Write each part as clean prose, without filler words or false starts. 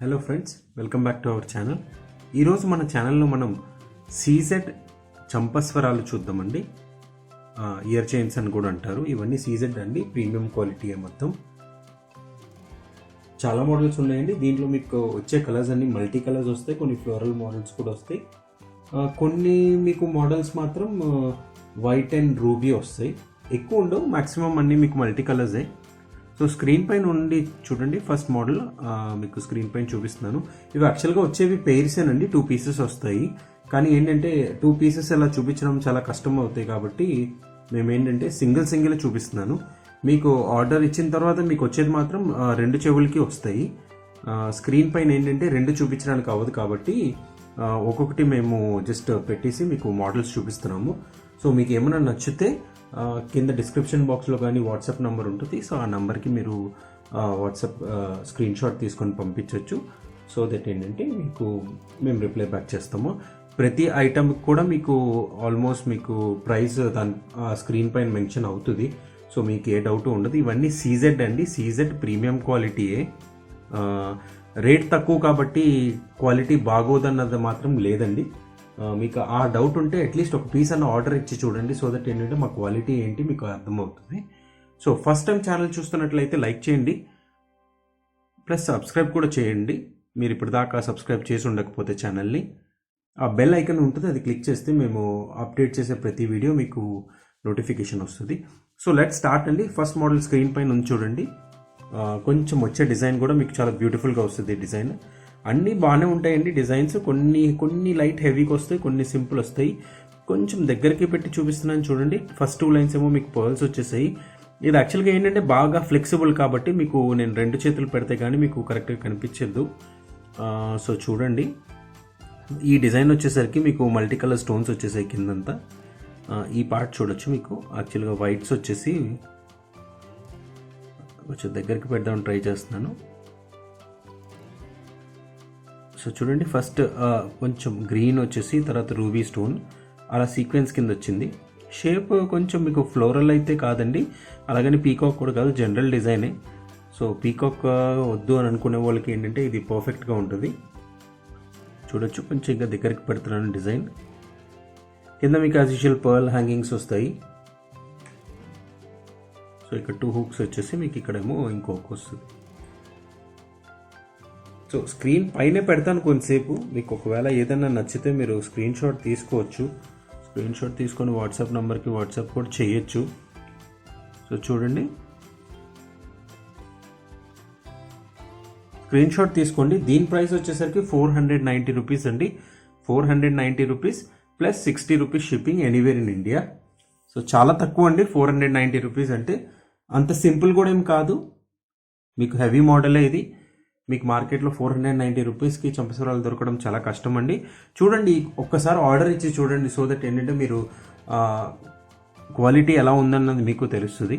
Hello friends, welcome back to our channel. ఈరోజు మన ఛానల్లో మనం సీజెడ్ చంపస్వరాలు చూద్దామండి. ఇయర్ చైన్స్ అని కూడా అంటారు. ఇవన్నీ సీజెడ్ అండి, ప్రీమియం క్వాలిటీ మొత్తం. చాలా మోడల్స్ ఉన్నాయండి. దీంట్లో మీకు వచ్చే కలర్స్ అన్ని మల్టీ కలర్స్ వస్తాయి, కొన్ని ఫ్లోరల్ మోడల్స్ కూడా వస్తాయి. కొన్ని మీకు మోడల్స్ మాత్రం వైట్ అండ్ రూబీ వస్తాయి. ఎక్కువ ఉండవు, మ్యాక్సిమం అన్నీ మీకు మల్టీ కలర్సే. సో స్క్రీన్ పైన ఉండి చూడండి, ఫస్ట్ మోడల్ మీకు స్క్రీన్ పైన చూపిస్తున్నాను. ఇవి యాక్చువల్గా వచ్చేవి పెయిర్సేనండి, 2 పీసెస్ వస్తాయి. కానీ ఏంటంటే 2 పీసెస్ అలా చూపించడం చాలా కష్టం అవుతాయి కాబట్టి మేము ఏంటంటే సింగిల్ చూపిస్తున్నాను. మీకు ఆర్డర్ ఇచ్చిన తర్వాత మీకు వచ్చేది మాత్రం 2 చెవులకి వస్తాయి. స్క్రీన్ పైన ఏంటంటే 2 చూపించడానికి అవ్వదు కాబట్టి ఒక్కొక్కటి మేము జస్ట్ పెట్టేసి మీకు మోడల్స్ చూపిస్తున్నాము. సో మీకు ఏమైనా నచ్చితే కింద డిస్క్రిప్షన్ బాక్స్లో కానీ వాట్సాప్ నెంబర్ ఉంటుంది. సో ఆ నెంబర్కి మీరు వాట్సాప్ స్క్రీన్ షాట్ తీసుకొని పంపించవచ్చు. సో దట్ ఏంటంటే మీకు మేము రిప్లై బ్యాక్ చేస్తాము. ప్రతి ఐటమ్కి కూడా మీకు ఆల్మోస్ట్ మీకు ప్రైస్ దాని స్క్రీన్ పైన మెన్షన్ అవుతుంది. సో మీకు ఏ డౌట్ ఉండదు. ఇవన్నీ సీజెడ్ అండి, సీజెడ్ ప్రీమియం క్వాలిటీయే. రేట్ తక్కువ కాబట్టి క్వాలిటీ బాగోదన్నది మాత్రం లేదండి. మీకు ఆ డౌట్ ఉంటే అట్లీస్ట్ ఒక పీస్ అన్న ఆర్డర్ ఇచ్చి చూడండి. సో దట్ ఏంటంటే మా క్వాలిటీ ఏంటి మీకు అర్థమవుతుంది. సో ఫస్ట్ టైం ఛానల్ చూస్తున్నట్లయితే లైక్ చేయండి, ప్లస్ సబ్స్క్రైబ్ కూడా చేయండి. మీరు ఇప్పుడు దాకా సబ్స్క్రైబ్ చేసి ఉండకపోతే ఛానల్ని, ఆ బెల్ ఐకన్ ఉంటుంది, అది క్లిక్ చేస్తే మేము అప్డేట్ చేసే ప్రతి వీడియో మీకు నోటిఫికేషన్ వస్తుంది. సో లెట్ స్టార్ట్ అండి. ఫస్ట్ మోడల్ స్క్రీన్ పైన ఉంది చూడండి. కొంచెం వచ్చే డిజైన్ కూడా మీకు చాలా బ్యూటిఫుల్గా వస్తుంది. డిజైన్ అన్నీ బాగానే ఉంటాయండి. డిజైన్స్ కొన్ని లైట్ హెవీకి వస్తాయి, కొన్ని సింపుల్ వస్తాయి. కొంచెం దగ్గరికి పెట్టి చూపిస్తున్నాను చూడండి. ఫస్ట్ 2 లైన్స్ ఏమో మీకు పర్ల్స్ వచ్చేసాయి. ఇది యాక్చువల్గా ఏంటంటే బాగా ఫ్లెక్సిబుల్ కాబట్టి మీకు నేను 2 చేతులు పెడితే కానీ మీకు కరెక్ట్గా కనిపించదు. సో చూడండి, ఈ డిజైన్ వచ్చేసరికి మీకు మల్టీ కలర్ స్టోన్స్ వచ్చేసాయి కిందంతా. ఈ పార్ట్ చూడొచ్చు. మీకు యాక్చువల్గా వైట్స్ వచ్చేసి కొంచెం దగ్గరికి పెడదామని ట్రై చేస్తున్నాను. సో చూడండి, ఫస్ట్ కొంచెం గ్రీన్ వచ్చేసి తర్వాత రూబీ స్టోన్ అలా సీక్వెన్స్ కింద వచ్చింది. షేప్ కొంచెం మీకు ఫ్లోరల్ అయితే కాదండి, అలాగని పీకాక్ కూడా కాదు, జనరల్ డిజైనే. సో పీకాక్ వద్దు అని అనుకునే వాళ్ళకి ఏంటంటే ఇది పర్ఫెక్ట్గా ఉంటుంది. చూడొచ్చు, కొంచెం ఇంకా దగ్గరికి పెడుతున్నాను డిజైన్. కింద మీకు యాజ్ యూజువల్ పర్ల్ హ్యాంగింగ్స్ వస్తాయి. సో ఇక్కడ 2 హుక్స్ వచ్చేసి మీకు ఇక్కడేమో ఇంకొక వస్తుంది. సో స్క్రీన్ పైనే పెడతాను కొంతసేపు. మీకు ఒకవేళ ఏదైనా నచ్చితే మీరు స్క్రీన్ షాట్ తీసుకోవచ్చు. స్క్రీన్ షాట్ తీసుకొని వాట్సాప్ నెంబర్కి వాట్సాప్ కూడా చేయొచ్చు. సో చూడండి, స్క్రీన్ షాట్ తీసుకోండి. దీని ప్రైస్ వచ్చేసరికి 490 రూపీస్ అండి. 490 rupees plus 60 rupees shipping anywhere in India. So చాలా తక్కువ అండి 490 రూపీస్ అంటే. అంత సింపుల్ కూడా ఏం కాదు, మీకు హెవీ మోడలే ఇది. మీకు మార్కెట్లో 490 రూపీస్కి చంపస్వరాలు దొరకడం చాలా కష్టం అండి. చూడండి, ఒక్కసారి ఆర్డర్ ఇచ్చి చూడండి. సో దట్ ఏంటంటే మీరు క్వాలిటీ ఎలా ఉందన్నది మీకు తెలుస్తుంది.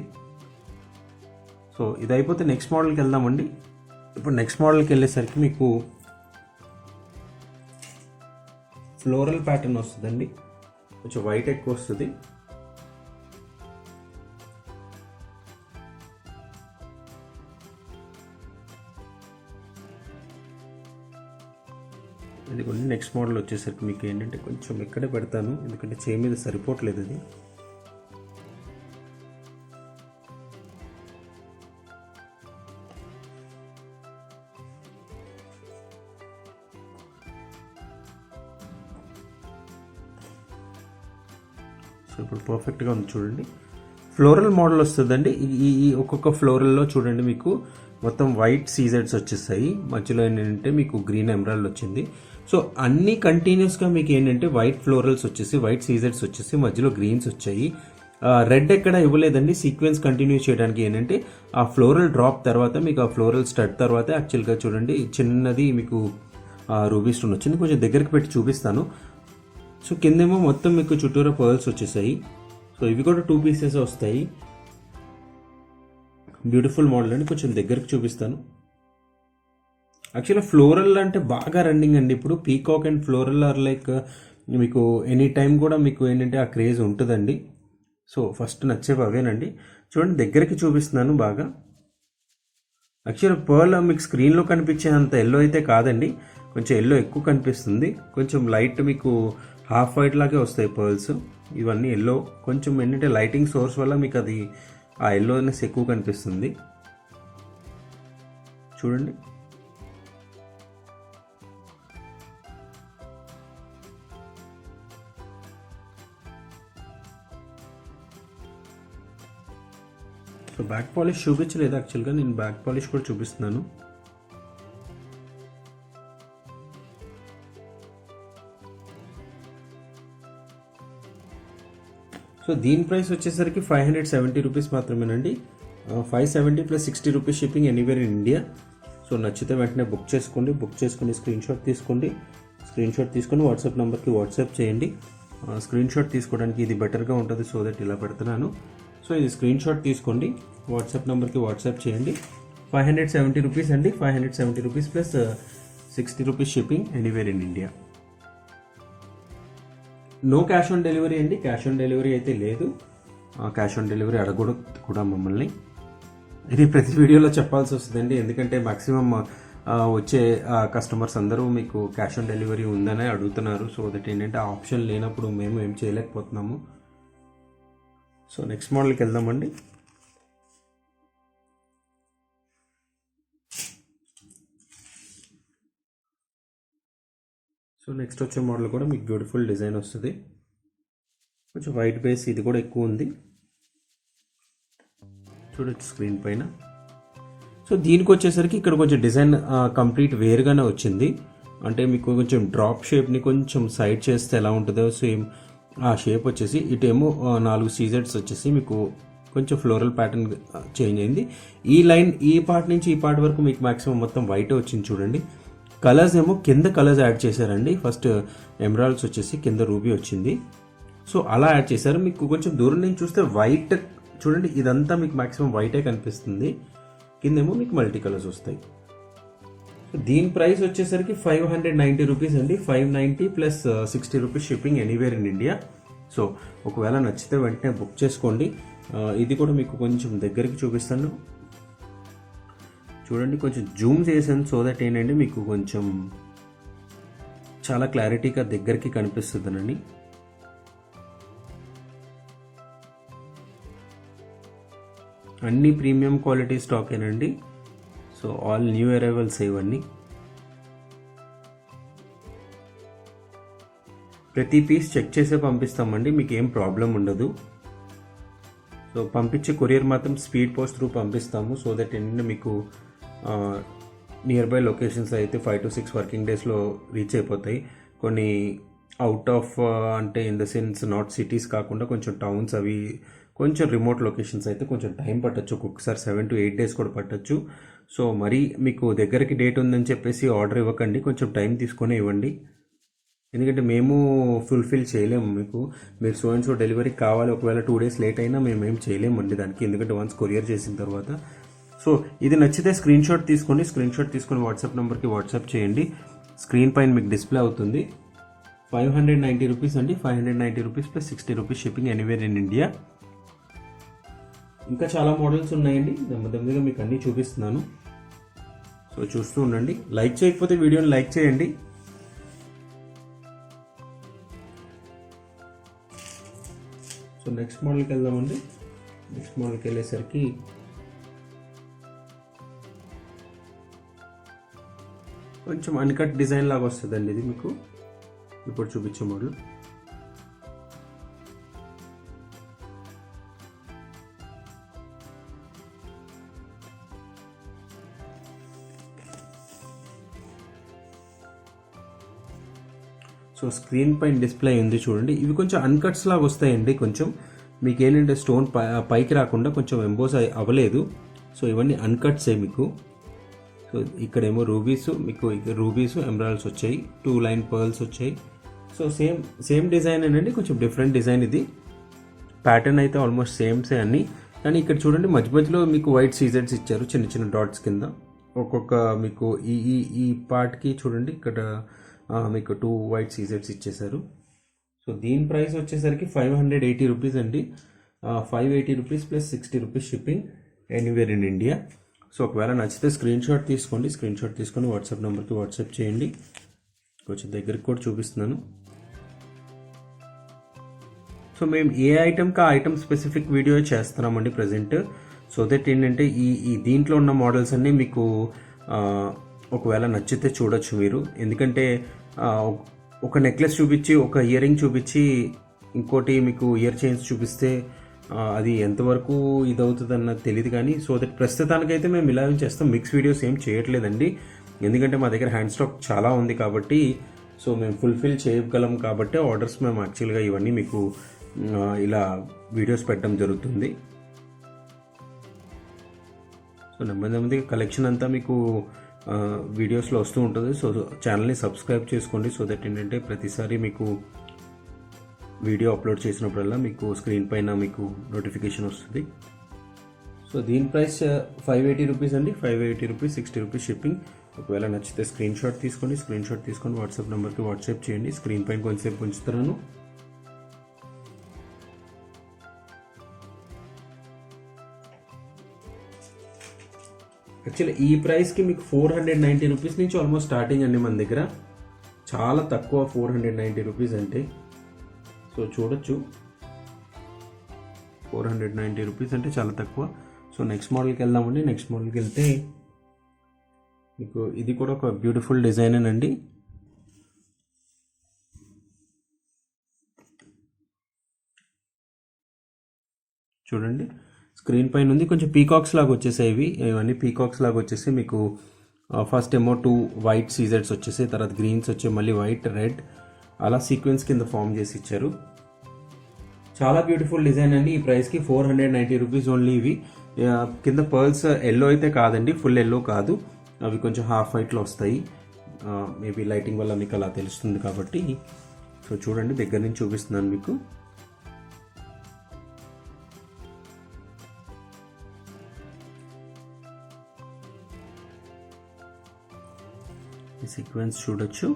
సో ఇది అయిపోతే నెక్స్ట్ మోడల్కి వెళ్దామండి. ఇప్పుడు నెక్స్ట్ మోడల్కి వెళ్ళేసరికి మీకు ఫ్లోరల్ ప్యాటర్న్ వస్తుందండి. కొంచెం వైట్ ఎక్కువ వస్తుంది. ఇది కొన్ని నెక్స్ట్ మోడల్ వచ్చేసరికి మీకు ఏంటంటే కొంచెం ఇక్కడే పెడతాను, ఎందుకంటే చేయి మీద సరిపోవట్లేదు ఇది. సో ఇప్పుడు పర్ఫెక్ట్గా ఉంది చూడండి. ఫ్లోరల్ మోడల్ వస్తుందండి. ఈ ఒక్కొక్క ఫ్లోరల్లో చూడండి మీకు మొత్తం వైట్ సీజెడ్స్ వచ్చేసాయి. మధ్యలో ఏంటంటే మీకు గ్రీన్ ఎమరాల్డ్ వచ్చింది. సో అన్ని కంటిన్యూస్గా మీకు ఏంటంటే వైట్ ఫ్లోరల్స్ వచ్చేసి, వైట్ సీజెడ్స్ వచ్చేసి, మధ్యలో గ్రీన్స్ వచ్చాయి. రెడ్ ఎక్కడ ఇవ్వలేదండి. సీక్వెన్స్ కంటిన్యూ చేయడానికి ఏంటంటే ఆ ఫ్లోరల్ డ్రాప్ తర్వాత మీకు ఆ ఫ్లోరల్ స్టడ్ తర్వాత యాక్చువల్గా చూడండి చిన్నది మీకు రూబీ స్టోన్ వచ్చింది. కొంచెం దగ్గరికి పెట్టి చూపిస్తాను. సో కిందేమో మొత్తం మీకు చుట్టూరా పర్ల్స్ వచ్చేసాయి. సో ఇవి కూడా 2 పీసెస్ వస్తాయి. బ్యూటిఫుల్ మోడల్ అండి. కొంచెం దగ్గరికి చూపిస్తాను. యాక్చువల్గా ఫ్లోరల్ అంటే బాగా రన్నింగ్ అండి ఇప్పుడు. Peacock and floral are like మీకు ఎనీ టైం కూడా మీకు ఏంటంటే ఆ క్రేజ్ ఉంటుందండి. సో ఫస్ట్ నచ్చేవి అవేనండి. చూడండి, దగ్గరికి చూపిస్తున్నాను బాగా. యాక్చువల్ పర్ల్ మీకు స్క్రీన్లో కనిపించేంత ఎల్లో అయితే కాదండి, కొంచెం ఎల్లో ఎక్కువ కనిపిస్తుంది. కొంచెం లైట్ మీకు హాఫ్ వైట్ లాగే వస్తాయి పర్ల్స్. ఇవన్నీ ఎల్లో కొంచెం ఏంటంటే లైటింగ్ సోర్స్ వల్ల మీకు అది ఆ ఎల్లోనెస్ ఎక్కువ కనిపిస్తుంది. చూడండి. సో బ్యాక్ పాలిష్ చూపించలేదు యాక్చువల్గా, నేను బ్యాక్ పాలిష్ కూడా చూపిస్తున్నాను. సో దీని ప్రైస్ వచ్చేసరికి 570 రూపీస్ మాత్రమేనండి. 570 plus 60 rupees shipping anywhere in India. So నచ్చితే వెంటనే బుక్ చేసుకుని స్క్రీన్ షాట్ తీసుకొని వాట్సాప్ నెంబర్కి వాట్సాప్ చేయండి. స్క్రీన్ షాట్ తీసుకోవడానికి ఇది బెటర్గా ఉంటుంది, సో దట్ ఇలా పెడుతున్నాను. సో ఇది స్క్రీన్ షాట్ తీసుకోండి, వాట్సాప్ నెంబర్కి వాట్సాప్ చేయండి. 570 రూపీస్ అండి. 570 rupees plus 60 rupees shipping anywhere in India. No cash on delivery అండి. క్యాష్ ఆన్ డెలివరీ అయితే లేదు. క్యాష్ ఆన్ డెలివరీ అడగకూడదు కూడా మమ్మల్ని. ఇది ప్రతి వీడియోలో చెప్పాల్సి వస్తుందండి, ఎందుకంటే మ్యాక్సిమం వచ్చే కస్టమర్స్ అందరూ మీకు క్యాష్ ఆన్ డెలివరీ ఉందనే అడుగుతున్నారు. సో దట్ ఏంటంటే ఆ ఆప్షన్ లేనప్పుడు మేము ఏం చేయలేకపోతున్నాము. సో నెక్స్ట్ మోడల్కి వెళ్దామండి. సో నెక్స్ట్ వచ్చే మోడల్ కూడా మీకు బ్యూటిఫుల్ డిజైన్ వస్తుంది. కొంచెం వైట్ బేస్, ఇది కూడా ఎక్కువ ఉంది చూడొచ్చు స్క్రీన్ పైన. సో దీనికి వచ్చేసరికి ఇక్కడ కొంచెం డిజైన్ కంప్లీట్ వేరుగానే వచ్చింది. అంటే మీకు కొంచెం డ్రాప్ షేప్ని కొంచెం సైడ్ చేస్తే ఎలా ఉంటుందో సేమ్ ఆ షేప్ వచ్చేసి, ఇటేమో 4 సీజెడ్స్ వచ్చేసి మీకు కొంచెం ఫ్లోరల్ ప్యాటర్న్ చేంజ్ అయింది. ఈ లైన్ ఈ పార్ట్ నుంచి ఈ పార్ట్ వరకు మీకు మాక్సిమం మొత్తం వైట్ వచ్చింది చూడండి. కలర్స్ ఏమో కింద కలర్స్ యాడ్ చేశారండి. ఫస్ట్ ఎమరాల్డ్స్ వచ్చేసి కింద రూబీ వచ్చింది. సో అలా యాడ్ చేశారు. మీకు కొంచెం దూరం నుంచి చూస్తే వైట్ చూడండి, ఇదంతా మీకు మాక్సిమం వైటే కనిపిస్తుంది. కిందేమో మీకు మల్టీ కలర్స్ వస్తాయి. దీని ప్రైస్ వచ్చేసరికి 590 రూపీస్ అండి. 590 plus 60 rupees shipping anywhere in India. So ఒకవేళ నచ్చితే వెంటనే బుక్ చేసుకోండి. ఇది కూడా మీకు కొంచెం దగ్గరికి చూపిస్తాను చూడండి, కొంచెం జూమ్ చేశాను సో దట్ ఏంటంటే మీకు కొంచెం చాలా క్లారిటీగా దగ్గరికి కనిపిస్తుందండి. అన్ని ప్రీమియం క్వాలిటీ స్టాకేనండి. సో ఆల్ న్యూ అరైవల్స్ ఇవన్నీ. ప్రతి పీస్ చెక్ చేసే పంపిస్తామండి, మీకు ఏం ప్రాబ్లం ఉండదు. సో పంపించే కొరియర్ మాత్రం స్పీడ్ పోస్ట్ త్రూ పంపిస్తాము. సో దట్ ఏంటంటే మీకు నియర్ బై లొకేషన్స్ అయితే 5 to 6 వర్కింగ్ డేస్లో రీచ్ అయిపోతాయి. కొన్ని అవుట్ ఆఫ్ అంటే in the sense not cities కాకుండా కొంచెం టౌన్స్ అవి కొంచెం రిమోట్ లొకేషన్స్ అయితే కొంచెం టైం పట్టచ్చు, ఒక్కొక్కసారి 7 to 8 డేస్ కూడా పట్టచ్చు. సో మరి మీకు దగ్గరికి డేట్ ఉందని చెప్పేసి ఆర్డర్ ఇవ్వకండి, కొంచెం టైం తీసుకొని ఇవ్వండి. ఎందుకంటే మేము ఫుల్ఫిల్ చేయలేము. మీరు సో అండ్ సో డెలివరీ కావాలి, ఒకవేళ 2 days లేట్ అయినా మేము ఏం చేయలేమండి దానికి, ఎందుకంటే వన్స్ కొరియర్ చేసిన తర్వాత. సో ఇది నచ్చితే స్క్రీన్ షాట్ తీసుకొని వాట్సాప్ నెంబర్కి వాట్సాప్ చేయండి. స్క్రీన్ పైన మీకు డిస్ప్లే అవుతుంది. 590 రూపీస్ అండి. 590 rupees plus 60 rupees shipping anywhere in India. ఇంకా చాలా మోడల్స్ ఉన్నాయండి, నెమ్మదిగా మీకు అన్నీ చూపిస్తున్నాను. సో చూస్తూ ఉండండి. లైక్ చేయకపోతే వీడియోని లైక్ చేయండి. సో నెక్స్ట్ మోడల్కి వెళ్దామండి. నెక్స్ట్ మోడల్కి వెళ్ళేసరికి కొంచెం అన్కట్ డిజైన్ లాగా వస్తుందండి. ఇది మీకు ఇప్పుడు చూపించే మోడల్. సో స్క్రీన్ పైన డిస్ప్లే ఉంది చూడండి. ఇవి కొంచెం అన్కట్స్ లాగా వస్తాయండి. కొంచెం మీకు ఏంటంటే స్టోన్ పైకి రాకుండా కొంచెం ఎంబోస్ అవ్వలేదు. సో ఇవన్నీ అన్కట్సే మీకు. సో ఇక్కడేమో రూబీస్ ఎమరాల్డ్స్ వచ్చాయి, 2 లైన్ పర్ల్స్ వచ్చాయి. సో సేమ్ డిజైన్ అండి, కొంచెం డిఫరెంట్ డిజైన్. ఇది ప్యాటర్న్ అయితే ఆల్మోస్ట్ సేమ్సే అన్ని, కానీ ఇక్కడ చూడండి మధ్యలో మీకు వైట్ సీజెడ్స్ ఇచ్చారు చిన్న చిన్న డాట్స్ కింద. ఒక్కొక్క మీకు ఈ పార్ట్కి చూడండి ఇక్కడ మీకు 2 వైట్ సీజెడ్స్ ఇచ్చేసారు. సో దీని ప్రైస్ వచ్చేసరికి 580 రూపీస్ అండి. 580 rupees plus 60 rupees shipping anywhere in India. So ఒకవేళ నచ్చితే స్క్రీన్ షాట్ తీసుకోండి, స్క్రీన్ షాట్ తీసుకొని వాట్సాప్ నెంబర్కి వాట్సాప్ చేయండి. కొంచెం దగ్గరికి కూడా చూపిస్తున్నాను. సో మేము ఏ ఐటెంకి ఆ ఐటెం స్పెసిఫిక్ వీడియో చేస్తున్నామండి ప్రజెంట్. సో దట్ ఏంటంటే ఈ దీంట్లో ఉన్న మోడల్స్ అన్నీ మీకు ఒకవేళ నచ్చితే చూడొచ్చు మీరు. ఎందుకంటే ఒక నెక్లెస్ చూపించి ఒక ఇయర్ రింగ్ చూపించి ఇంకోటి మీకు ఇయర్ చైన్స్ చూపిస్తే అది ఎంతవరకు ఇదవుతుంది అన్నది తెలియదు. కానీ సో దట్ ప్రస్తుతానికైతే మేము ఇలా చేస్తాం, మిక్స్ వీడియోస్ ఏం చేయట్లేదండి. ఎందుకంటే మా దగ్గర హ్యాండ్ స్టాక్ చాలా ఉంది కాబట్టి, సో మేము ఫుల్ఫిల్ చేయగలం కాబట్టి ఆర్డర్స్ మేము యాక్చువల్గా ఇవన్నీ మీకు ఇలా వీడియోస్ పెట్టడం జరుగుతుంది. సో నెమ్మదిగా కలెక్షన్ అంతా మీకు వీడియోస్లో వస్తూ ఉంటుంది. సో ఛానల్ని సబ్స్క్రైబ్ చేసుకోండి. సో దట్ ఏంటంటే ప్రతిసారి మీకు వీడియో అప్లోడ్ చేసినప్పుడల్లా మీకు స్క్రీన్ పైన మీకు నోటిఫికేషన్ వస్తుంది. సో దీని ప్రైస్ 580 రూపీస్ అండి. 580 రూపీస్, 60 రూపీస్ షిప్పింగ్. ఒకవేళ నచ్చితే స్క్రీన్ షాట్ తీసుకొని వాట్సాప్ నెంబర్కి వాట్సాప్ చేయండి. స్క్రీన్ పైన కొంచెంసేపు ఉంచుతున్నాను. యాక్చువల్లీ ఈ ప్రైస్కి మీకు 490 రూపీస్ నుంచి ఆల్మోస్ట్ స్టార్టింగ్ అండి మన దగ్గర. చాలా తక్కువ 490 రూపీస్ అంటే. సో చూడొచ్చు, 490 రూపీస్ అంటే చాలా తక్కువ. సో నెక్స్ట్ మోడల్కి వెళ్దామండి. నెక్స్ట్ మోడల్కి వెళ్తే మీకు ఇది కూడా ఒక బ్యూటిఫుల్ డిజైన్ అండి. చూడండి, స్క్రీన్ పైన ఉంది. కొంచెం పీకాక్స్ లాగా వచ్చేసాయి ఇవన్నీ పీకాక్స్ లాగా వచ్చేసి మీకు ఫస్ట్ ఏమో 2 వైట్ సీజర్స్ వచ్చేసాయి, తర్వాత గ్రీన్స్ వచ్చాయి, మళ్ళీ వైట్, రెడ్ అలా సీక్వెన్స్ కింద ఫామ్ చేసి ఇచ్చారు. చాలా బ్యూటిఫుల్ డిజైన్ అండి. ఈ ప్రైస్కి 490 రూపీస్ ఓన్లీ. ఇవి కింద పర్ల్స్ ఎల్లో అయితే కాదండి, ఫుల్ ఎల్లో కాదు, అవి కొంచెం హాఫ్ వైట్లో వస్తాయి. మేబీ లైటింగ్ వల్ల మీకు అలా తెలుస్తుంది కాబట్టి. సో చూడండి, దగ్గర నుంచి చూపిస్తున్నాను మీకు. ఈ సీక్వెన్స్ చూడొచ్చు.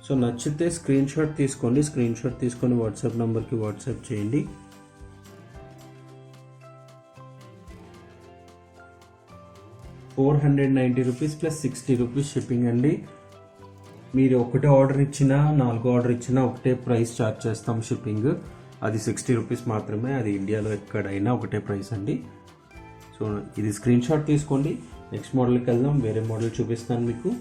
సో నచ్చితే స్క్రీన్ షాట్ తీసుకోండి, స్క్రీన్ షాట్ తీసుకొని వాట్సాప్ నెంబర్కి వాట్సాప్ చేయండి. ₹490 ప్లస్ 60 రూపీస్ షిప్పింగ్ అండి. మీరు ఒకటే ఆర్డర్ ఇచ్చినా 4 ఆర్డర్ ఇచ్చినా ఒకటే ప్రైస్ ఛార్జ్ చేస్తాం షిప్పింగ్. అది 60 రూపీస్ మాత్రమే. అది ఇండియాలో ఎక్కడైనా ఒకటే ప్రైస్ అండి. సో ఇది స్క్రీన్ షాట్ తీసుకోండి. నెక్స్ట్ మోడల్కి వెళ్దాం. వేరే మోడల్ చూపిస్తాను మీకు.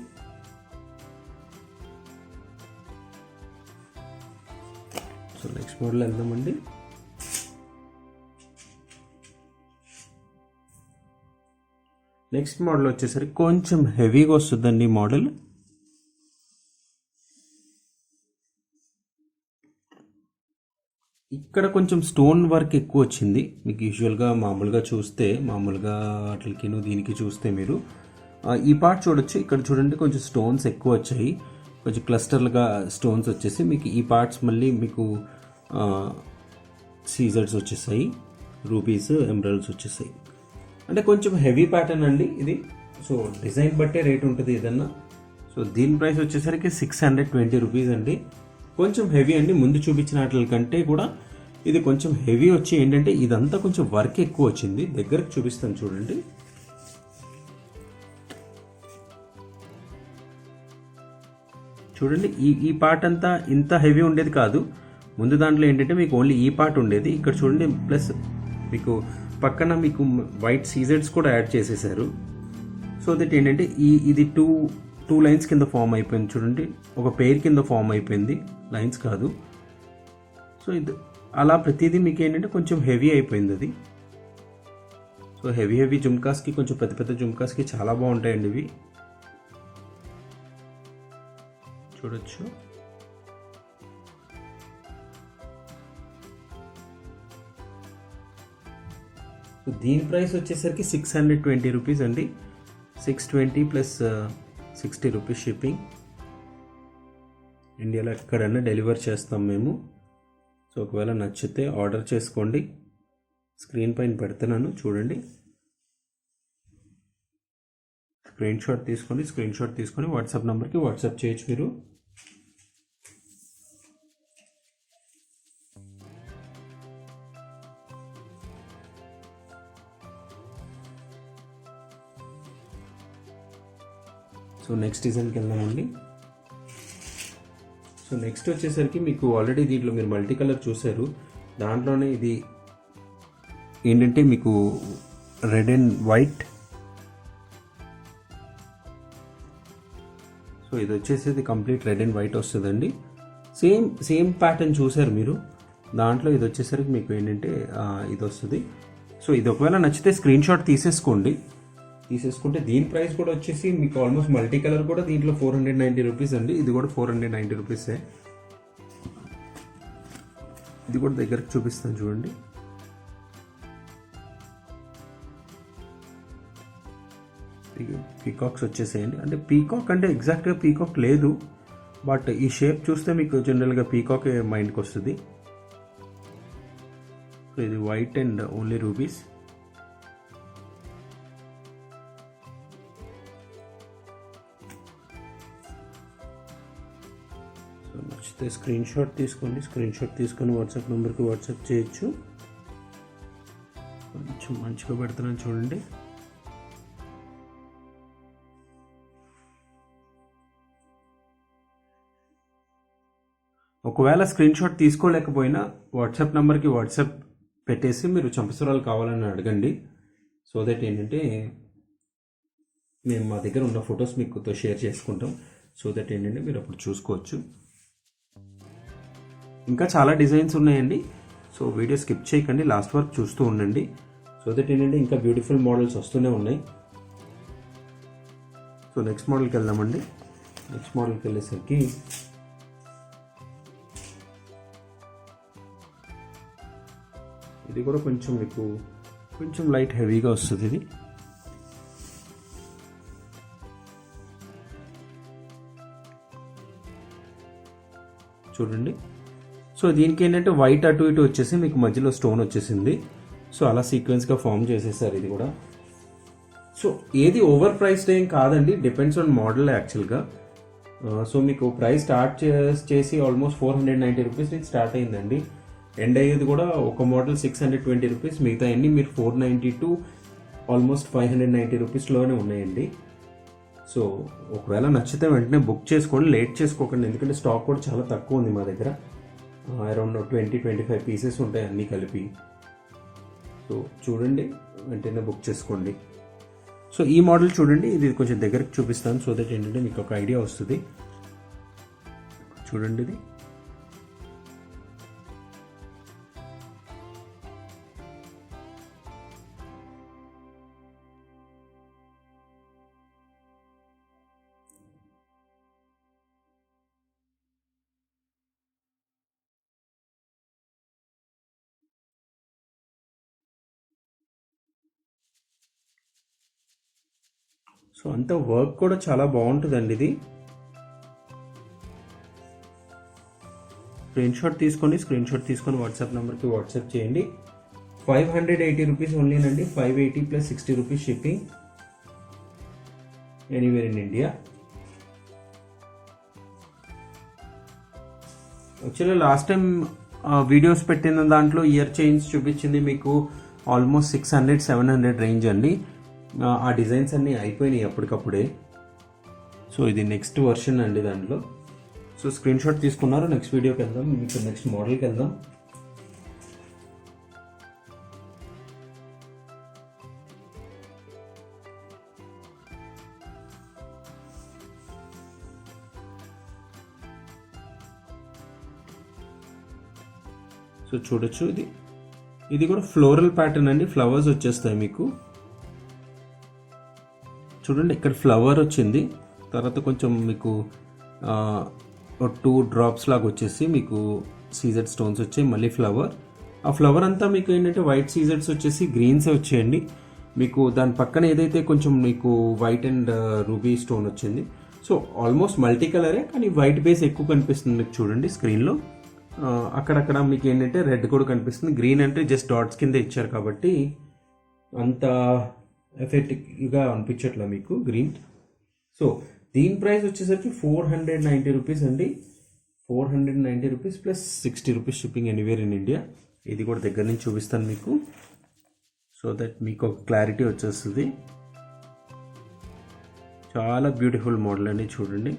సో నెక్స్ట్ మోడల్ వెళ్దామండి. నెక్స్ట్ మోడల్ వచ్చేసరికి కొంచెం హెవీగా వస్తుందండి మోడల్. ఇక్కడ కొంచెం స్టోన్ వర్క్ ఎక్కువ వచ్చింది. మీకు యూజువల్గా మామూలుగా చూస్తే, మామూలుగా వాటికి దీనికి చూస్తే మీరు ఈ పార్ట్ చూడొచ్చు. ఇక్కడ చూడండి, కొంచెం స్టోన్స్ ఎక్కువ వచ్చాయి, కొంచెం క్లస్టర్లుగా స్టోన్స్ వచ్చేసి మీకు ఈ పార్ట్స్ మళ్ళీ మీకు సీజర్స్ వచ్చేసాయి, రూబీస్, ఎమరల్డ్స్ వచ్చేసాయి. అంటే కొంచెం హెవీ ప్యాటర్న్ అండి ఇది. సో డిజైన్ బట్టే రేట్ ఉంటుంది ఏదన్నా. సో దీని ప్రైస్ వచ్చేసరికి 620 రూపీస్ అండి. కొంచెం హెవీ అండి. ముందు చూపించిన వాటి కంటే కూడా ఇది కొంచెం హెవీ వచ్చి ఏంటంటే ఇదంతా కొంచెం వర్క్ ఎక్కువ వచ్చింది. దగ్గరకు చూపిస్తాను చూడండి. చూడండి, ఈ పార్ట్ అంతా ఇంత హెవీ ఉండేది కాదు. ముందు దాంట్లో ఏంటంటే మీకు ఓన్లీ ఈ పార్ట్ ఉండేది. ఇక్కడ చూడండి, ప్లస్ మీకు పక్కన మీకు వైట్ సీజర్స్ కూడా యాడ్ చేసేసారు. సో దట్ ఏంటంటే ఇది టూ లైన్స్ కింద ఫామ్ అయిపోయింది. చూడండి, ఒక పెయిర్ కింద ఫామ్ అయిపోయింది, లైన్స్ కాదు. సో ఇది అలా ప్రతిదీ మీకు ఏంటంటే కొంచెం హెవీ అయిపోయింది అది. సో హెవీ జుమ్కాస్కి, కొంచెం పెద్ద పెద్ద జుమ్కాస్కి చాలా బాగుంటాయండి ఇవి. చూడొచ్చు. దీని ప్రైస్ వచ్చేసరికి 620 రూపీస్ అండి. 620 ప్లస్ 60 రూపీస్ షిప్పింగ్. ఇండియాలో ఎక్కడైనా డెలివర్ చేస్తాం మేము. సో ఒకవేళ నచ్చితే ఆర్డర్ చేసుకోండి. స్క్రీన్ పైన పెడుతున్నాను చూడండి. స్క్రీన్ షాట్ తీసుకొని వాట్సాప్ నెంబర్కి వాట్సాప్ చేయొచ్చు మీరు. సో నెక్స్ట్ డిజైన్కి వెళ్దామండి. సో నెక్స్ట్ వచ్చేసరికి మీకు ఆల్రెడీ దీంట్లో మీరు మల్టీ కలర్ చూసారు, దాంట్లోనే ఇది ఏంటంటే మీకు రెడ్ అండ్ వైట్. సో ఇది వచ్చేసి కంప్లీట్ రెడ్ అండ్ వైట్ వస్తుందండి. సేమ్ ప్యాటర్న్ చూసారు మీరు, దాంట్లో ఇది వచ్చేసరికి మీకు ఏంటంటే ఇది వస్తుంది. సో ఇది ఒకవేళ నచ్చితే స్క్రీన్ షాట్ తీసేసుకుంటే దీని ప్రైస్ కూడా వచ్చేసి మీకు ఆల్మోస్ట్ మల్టీ కలర్ కూడా దీంట్లో 490 రూపీస్ అండి. ఇది కూడా 490 రూపీసే. ఇది కూడా దగ్గరకు చూపిస్తాను చూడండి. పీకాక్స్ వచ్చేసేయండి. అంటే పీకాక్ అంటే ఎగ్జాక్ట్గా పీకాక్ లేదు, బట్ ఈ షేప్ చూస్తే మీకు జనరల్గా పీకాక్ మైండ్కి వస్తుంది. సో ఇది white and only rubies. So నచ్చితే స్క్రీన్ షాట్ తీసుకొని వాట్సాప్ నెంబర్కి వాట్సాప్ చేయొచ్చు. కొంచెం మంచిగా పెడుతున్నాను చూడండి. ఒకవేళ స్క్రీన్ షాట్ తీసుకోలేకపోయినా వాట్సాప్ నెంబర్కి వాట్సాప్ పెట్టేసి మీరు చంపసరాలు కావాలని అడగండి. సో దట్ ఏంటంటే మేము మా దగ్గర ఉన్న ఫొటోస్ మీకుతో షేర్ చేసుకుంటాం. సో దట్ ఏంటంటే మీరు అప్పుడు చూసుకోవచ్చు. ఇంకా చాలా డిజైన్స్ ఉన్నాయండి. సో వీడియో స్కిప్ చేయకండి, లాస్ట్ వరకు చూస్తూ ఉండండి. సో దట్ ఏంటంటే ఇంకా బ్యూటిఫుల్ మోడల్స్ వస్తూనే ఉన్నాయి. సో నెక్స్ట్ మోడల్కి వెళ్దామండి. నెక్స్ట్ మోడల్కి వెళ్ళేసరికి ఇది కూడా కొంచెం మీకు కొంచెం లైట్ హెవీగా వస్తుంది. ఇది చూడండి. సో దీనికి ఏంటంటే వైట్ అటు ఇటు వచ్చేసి మీకు మధ్యలో స్టోన్ వచ్చేసింది. సో అలా సీక్వెన్స్గా ఫామ్ చేసేసారు ఇది కూడా. సో ఏది ఓవర్ ప్రైస్డ్ ఏం కాదండి, డిపెండ్స్ ఆన్ మోడల్ యాక్చువల్గా. సో మీకు ప్రైస్ స్టార్ట్ చేసి ఆల్మోస్ట్ 490 రూపీస్ నుంచి స్టార్ట్ అయిందండి. ఎండ్ అయ్యేది కూడా ఒక మోడల్ 620 రూపీస్, మిగతా అన్ని మీరు 490 టు ఆల్మోస్ట్ 590 రూపీస్లోనే ఉన్నాయండి. సో ఒకవేళ నచ్చితే వెంటనే బుక్ చేసుకోండి, లేట్ చేసుకోకండి, ఎందుకంటే స్టాక్ కూడా చాలా తక్కువ ఉంది మా దగ్గర. అరౌండ్ 20-25 పీసెస్ ఉంటాయి అన్నీ కలిపి. సో చూడండి, వెంటనే బుక్ చేసుకోండి. సో ఈ మోడల్ చూడండి, ఇది కొంచెం దగ్గరకు చూపిస్తాను సో దట్ ఏంటంటే మీకు ఒక ఐడియా వస్తుంది. చూడండి ఇది. సో అంత వర్క్ కూడా చాలా బాగుంటుందండి. ఇది స్క్రీన్ షాట్ తీసుకొని వాట్సాప్ నెంబర్కి వాట్సాప్ చేయండి. 580 రూపీస్ ఓన్లీనండి. 580 plus 60 rupees shipping anywhere in India. Actually last time videos పెట్టిన దాంట్లో ఇయర్ చైన్స్ చూపించింది మీకు ఆల్మోస్ట్ 600-700 రేంజ్ అండి. ఆ డిజైన్స్ అన్నీ అయిపోయినాయి అప్పటికప్పుడే. సో ఇది నెక్స్ట్ వర్షన్ అండి దాంట్లో. సో స్క్రీన్ షాట్ తీసుకున్నారు. నెక్స్ట్ వీడియోకి వెళ్దాం, మీకు నెక్స్ట్ మోడల్కి వెళ్దాం. సో చూడొచ్చు, ఇది కూడా ఫ్లోరల్ ప్యాటర్న్ అండి. ఫ్లవర్స్ వచ్చేస్తాయి మీకు. చూడండి, ఇక్కడ ఫ్లవర్ వచ్చింది, తర్వాత కొంచెం మీకు 2 డ్రాప్స్ లాగా వచ్చేసి మీకు సీజెడ్ స్టోన్స్ వచ్చాయి, మళ్ళీ ఫ్లవర్. ఆ ఫ్లవర్ అంతా మీకు ఏంటంటే వైట్ సీజెడ్స్ వచ్చేసి గ్రీన్సే వచ్చాయండి. మీకు దాని పక్కన ఏదైతే కొంచెం మీకు వైట్ అండ్ రూబీ స్టోన్ వచ్చింది. సో ఆల్మోస్ట్ మల్టీ కలరే, కానీ వైట్ బేస్ ఎక్కువ కనిపిస్తుంది మీకు చూడండి స్క్రీన్లో. అక్కడక్కడ మీకు ఏంటంటే రెడ్ కూడా కనిపిస్తుంది. గ్రీన్ అంటే జస్ట్ డాట్స్ కింద ఇచ్చారు కాబట్టి అంత ఎఫెక్టివ్గా అనిపించట్లా మీకు గ్రీన్. సో దీని ప్రైస్ వచ్చేసరికి 490 రూపీస్ అండి. 490 rupees plus 60 rupees shipping anywhere in India. ఇది కూడా దగ్గర నుంచి చూపిస్తాను మీకు, సో దట్ మీకు ఒక క్లారిటీ వచ్చేస్తుంది. చాలా బ్యూటిఫుల్ మోడల్ అండి, చూడండి.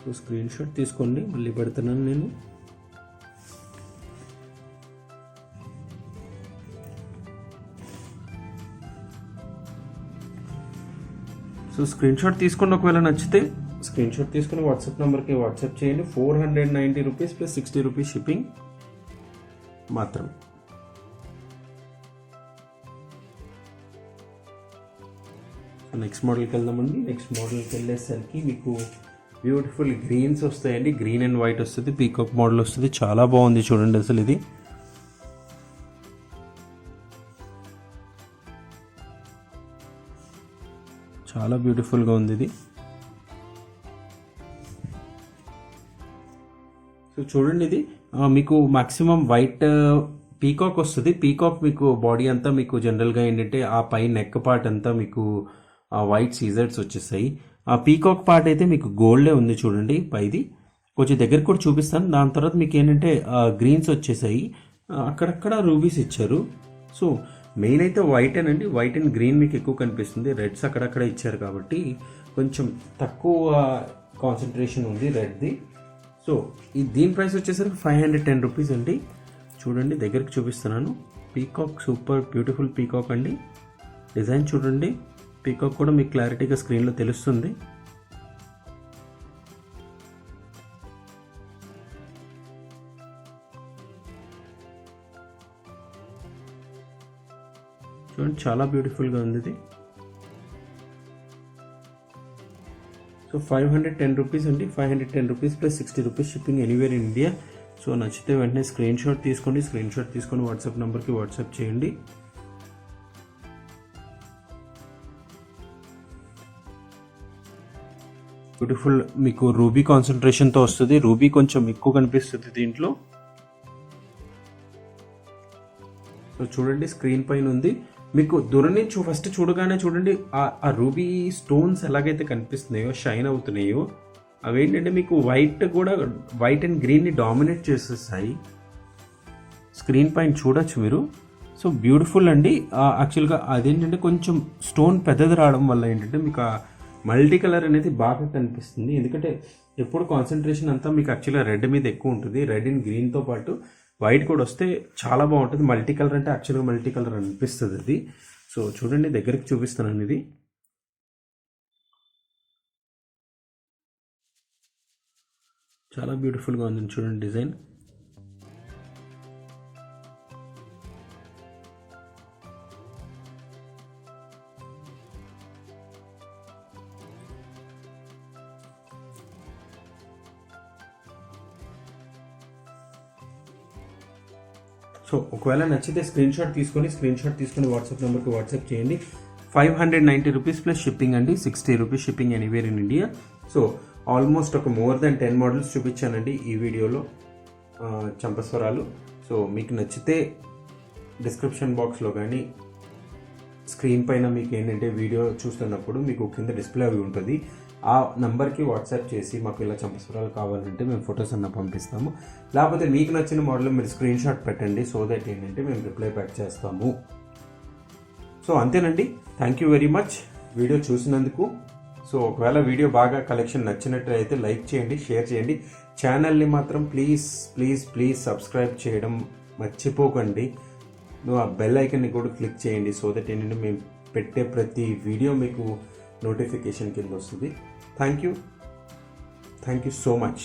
సో స్క్రీన్ షాట్ తీసుకోండి, మళ్ళీ పెడుతున్నాను నేను. సో స్క్రీన్ షాట్ తీసుకోండి, ఒకవేళ నచ్చితే స్క్రీన్ షాట్ తీసుకుని వాట్సాప్ నెంబర్కి వాట్సాప్ చేయండి. 490 రూపీస్ ప్లస్ 60 రూపీస్ షిప్పింగ్ మాత్రం. నెక్స్ట్ మోడల్కి వెళ్దామండి. నెక్స్ట్ మోడల్కి వెళ్ళేసరికి మీకు బ్యూటిఫుల్ గ్రీన్స్ వస్తాయండి. గ్రీన్ అండ్ వైట్ వస్తుంది, పీకాక్ మోడల్ వస్తుంది. చాలా బాగుంది చూడండి అసలు ఇది. చాలా బ్యూటిఫుల్గా ఉంది ఇది. సో చూడండి ఇది మీకు మాక్సిమం వైట్ పీకాక్ వస్తుంది. పీకాక్ మీకు బాడీ అంతా మీకు జనరల్గా ఏంటంటే ఆ పై నెక్ పార్ట్ అంతా మీకు వైట్ సీజర్స్ వచ్చేసాయి. ఆ పీకాక్ పార్ట్ అయితే మీకు గోల్డే ఉంది చూడండి పైది. కొంచెం దగ్గరికి కూడా చూపిస్తాను. దాని తర్వాత మీకు ఏంటంటే గ్రీన్స్ వచ్చేసాయి, అక్కడక్కడ రూబీస్ ఇచ్చారు. సో మెయిన్ అయితే వైట్ అండి, వైట్ అండ్ గ్రీన్ మీకు ఎక్కువ కనిపిస్తుంది. రెడ్స్ అక్కడక్కడ ఇచ్చారు కాబట్టి కొంచెం తక్కువ కాన్సన్ట్రేషన్ ఉంది రెడ్ది. సో దీని ప్రైస్ వచ్చేసరికి 510 రూపీస్ అండి. చూడండి దగ్గరికి చూపిస్తున్నాను. పీకాక్ సూపర్ బ్యూటిఫుల్ పీకాక్ అండి. డిజైన్ చూడండి, పీకాక్ కూడా మీకు క్లారిటీగా స్క్రీన్లో తెలుస్తుంది. చూడండి చాలా బ్యూటిఫుల్గా ఉంది ఇది. సో 510 రూపీస్ అండి. 510 rupees plus 60 rupees shipping anywhere in India. So నచ్చితే వెంటనే స్క్రీన్ షాట్ తీసుకోండి. స్క్రీన్ షాట్ తీసుకొని వాట్సాప్ నెంబర్కి వాట్సాప్ చేయండి. బ్యూటిఫుల్ మీకు రూబీ కాన్సన్ట్రేషన్తో వస్తుంది. రూబీ కొంచెం ఎక్కువ కనిపిస్తుంది దీంట్లో. సో చూడండి స్క్రీన్ పైన ఉంది. మీకు దూరం నుంచి ఫస్ట్ చూడగానే చూడండి ఆ రూబీ స్టోన్స్ ఎలాగైతే కనిపిస్తున్నాయో, షైన్ అవుతున్నాయో, అవేంటంటే మీకు వైట్ కూడా వైట్ అండ్ గ్రీన్ని డామినేట్ చేసేస్తాయి. స్క్రీన్ పైన చూడొచ్చు మీరు. సో బ్యూటిఫుల్ అండి. యాక్చువల్గా అదేంటంటే కొంచెం స్టోన్ పెద్దది రావడం వల్ల ఏంటంటే మీకు ఆ మల్టీ కలర్ అనేది బాగా కనిపిస్తుంది. ఎందుకంటే ఎప్పుడు కాన్సన్ట్రేషన్ అంతా మీకు యాక్చువల్గా రెడ్ మీద ఎక్కువ ఉంటుంది. రెడ్ అండ్ గ్రీన్తో పాటు వైట్ కూడా వస్తే చాలా బాగుంటుంది. మల్టీ కలర్ అంటే యాక్చువల్గా మల్టీ కలర్ అనిపిస్తుంది అది. సో చూడండి దగ్గరికి చూపిస్తున్నాను ఇది. చాలా బ్యూటిఫుల్గా ఉంది చూడండి డిజైన్. సో ఒకవేళ నచ్చితే స్క్రీన్ షాట్ తీసుకొని వాట్సాప్ నెంబర్కి వాట్సాప్ చేయండి. 590 రూపీస్ ప్లస్ షిప్పింగ్ అండి. 60 rupees shipping anywhere in India. So almost ఒక మోర్ దెన్ 10 మోడల్స్ చూపించానండి ఈ వీడియోలో చంపస్వరాలు. సో మీకు నచ్చితే డిస్క్రిప్షన్ బాక్స్లో కానీ స్క్రీన్ పైన మీకు ఏంటంటే వీడియో చూస్తున్నప్పుడు మీకు కింద డిస్ప్లే అవి ఉంటుంది. ఆ నెంబర్కి వాట్సాప్ చేసి మాకు ఇలా చంపస్వరాలు కావాలంటే మేము ఫొటోస్ అన్న పంపిస్తాము. లేకపోతే మీకు నచ్చిన మోడల్ మీరు స్క్రీన్ షాట్ పెట్టండి. సో దట్ ఏంటంటే మేము రిప్లై బ్యాక్ చేస్తాము. సో అంతేనండి. Thank you very much video చూసినందుకు. సో ఒకవేళ వీడియో బాగా కలెక్షన్ నచ్చినట్లయితే లైక్ చేయండి, షేర్ చేయండి. ఛానల్ని మాత్రం ప్లీజ్ ప్లీజ్ ప్లీజ్ సబ్స్క్రైబ్ చేయడం మర్చిపోకండి. నువ్వు ఆ బెల్ ఐకన్ని కూడా క్లిక్ చేయండి. సో దట్ ఏంటంటే మేము పెట్టే ప్రతి వీడియో మీకు నోటిఫికేషన్ కింద వస్తుంది. Thank you so much.